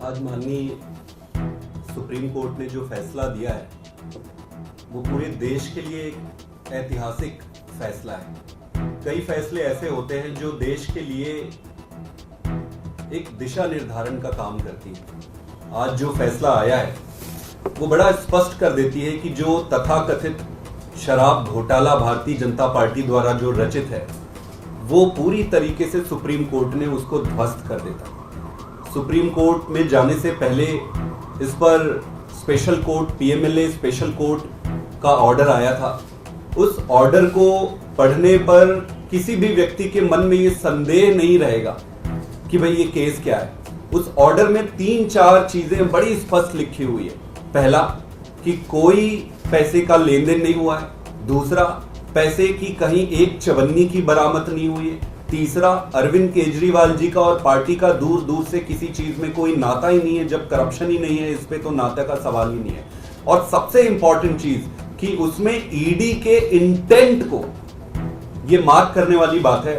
आज माननीय supreme court ने जो फैसला दिया है वो पूरे देश के लिए एक ऐतिहासिक फैसला है। कई फैसले ऐसे होते हैं जो देश के लिए एक दिशा निर्धारण का काम करती है। आज जो फैसला आया है वो बड़ा स्पष्ट कर देती है कि जो तथाकथित शराब घोटाला भारतीय जनता पार्टी द्वारा जो रचित है वो पूरी तरीके से सुप्रीम कोर्ट ने उसको ध्वस्त कर देता। सुप्रीम कोर्ट में जाने से पहले इस पर special court PMLA special court का ऑर्डर आया था। उस ऑर्डर को पढ़ने पर किसी भी व्यक्ति के मन में ये संदेह नहीं रहेगा कि भाई ये केस क्या है। उस ऑर्डर में 3-4 चीजें बड़ी स्पष्ट लिखी हुई है। पहला कि कोई पैसे का लेन देन नहीं हुआ है। दूसरा, पैसे की कहीं एक चवन्नी की बरामद नहीं हुई है। तीसरा, अरविंद केजरीवाल जी का और पार्टी का दूर दूर से किसी चीज में कोई नाता ही नहीं है। जब करप्शन ही नहीं है इस पे तो नाते का सवाल ही नहीं है। और सबसे इंपॉर्टेंट चीज कि उसमें ईडी के इंटेंट को ये मार्क करने वाली बात है।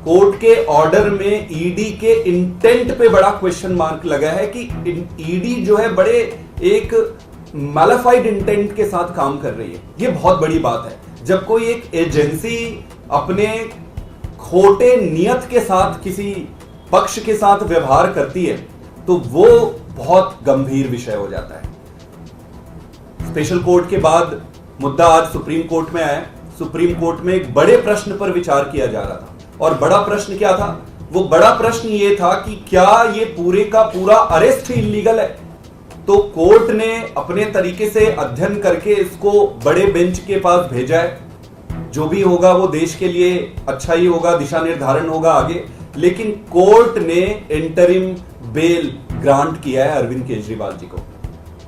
कोर्ट के ऑर्डर में ईडी के इंटेंट पे बड़ा क्वेश्चन मार्क लगा है कि ईडी जो है बड़े एक मैलिफाइड इंटेंट के साथ काम कर रही है। ये बहुत बड़ी बात है। जब कोई एक एजेंसी अपने खोटे नियत के साथ किसी पक्ष के साथ व्यवहार करती है तो वो बहुत गंभीर विषय हो जाता है। स्पेशल कोर्ट के बाद मुद्दा आज सुप्रीम कोर्ट में आया। सुप्रीम कोर्ट में एक बड़े प्रश्न पर विचार किया जा रहा था। और बड़ा प्रश्न क्या था? वो बड़ा प्रश्न ये था कि क्या ये पूरे का पूरा अरेस्ट ही इलीगल है। तो कोर्ट ने अपने तरीके से अध्ययन करके इसको बड़े बेंच के पास भेजा है। जो भी होगा वो देश के लिए अच्छा ही होगा, दिशा निर्धारण होगा आगे। लेकिन कोर्ट ने इंटरिम बेल ग्रांट किया है अरविंद केजरीवाल जी को।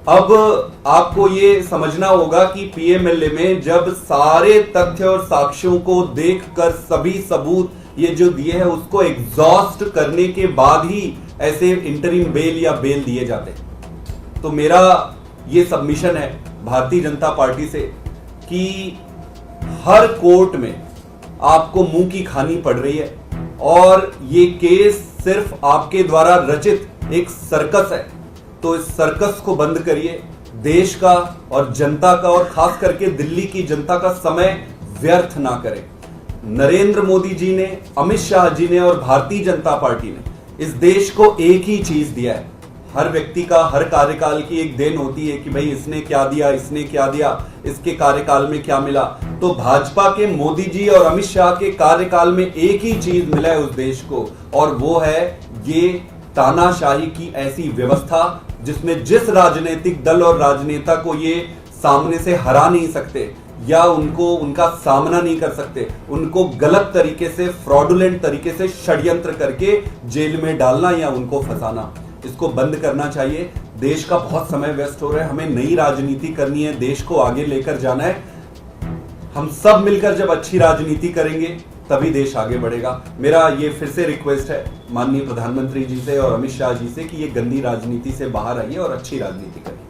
अब आपको ये समझना होगा कि पीएमएलए में जब सारे तथ्य और साक्ष्यों को देखकर सभी सबूत ये जो दिए हैं उसको एग्जॉस्ट करने के बाद ही ऐसे इंटरिम बेल या बेल दिए जाते हैं। तो मेरा ये सबमिशन है भारतीय जनता पार्टी से कि हर कोर्ट में आपको मुंह की खानी पड़ रही है और ये केस सिर्फ आपके द्वारा रचित एक सर्कस है। तो इस सर्कस को बंद करिए। देश का और जनता का और खास करके दिल्ली की जनता का समय व्यर्थ ना करें। नरेंद्र मोदी जी ने, अमित शाह जी ने और भारतीय जनता पार्टी ने इस देश को एक ही चीज दिया है। हर व्यक्ति का हर कार्यकाल की एक देन होती है कि भाई इसने क्या दिया, इसने क्या दिया, इसके कार्यकाल में क्या मिला। तो भाजपा के मोदी जी और अमित शाह के कार्यकाल में एक ही चीज मिला है उस देश को, और वो है ये तानाशाही की ऐसी व्यवस्था जिसमें जिस राजनीतिक दल और राजनेता को ये सामने से हरा नहीं सकते या उनका सामना नहीं कर सकते, उनको गलत तरीके से, फ्रॉडुलेंट तरीके से षड्यंत्र करके जेल में डालना या उनको फंसाना, इसको बंद करना चाहिए। देश का बहुत समय व्यस्त हो रहा है। हमें नई राजनीति करनी है, देश को आगे लेकर जाना है। हम सब मिलकर जब अच्छी राजनीति करेंगे तभी देश आगे बढ़ेगा। मेरा ये फिर से रिक्वेस्ट है माननीय प्रधानमंत्री जी से और अमित शाह जी से कि ये गंदी राजनीति से बाहर आइए और अच्छी राजनीति करिए।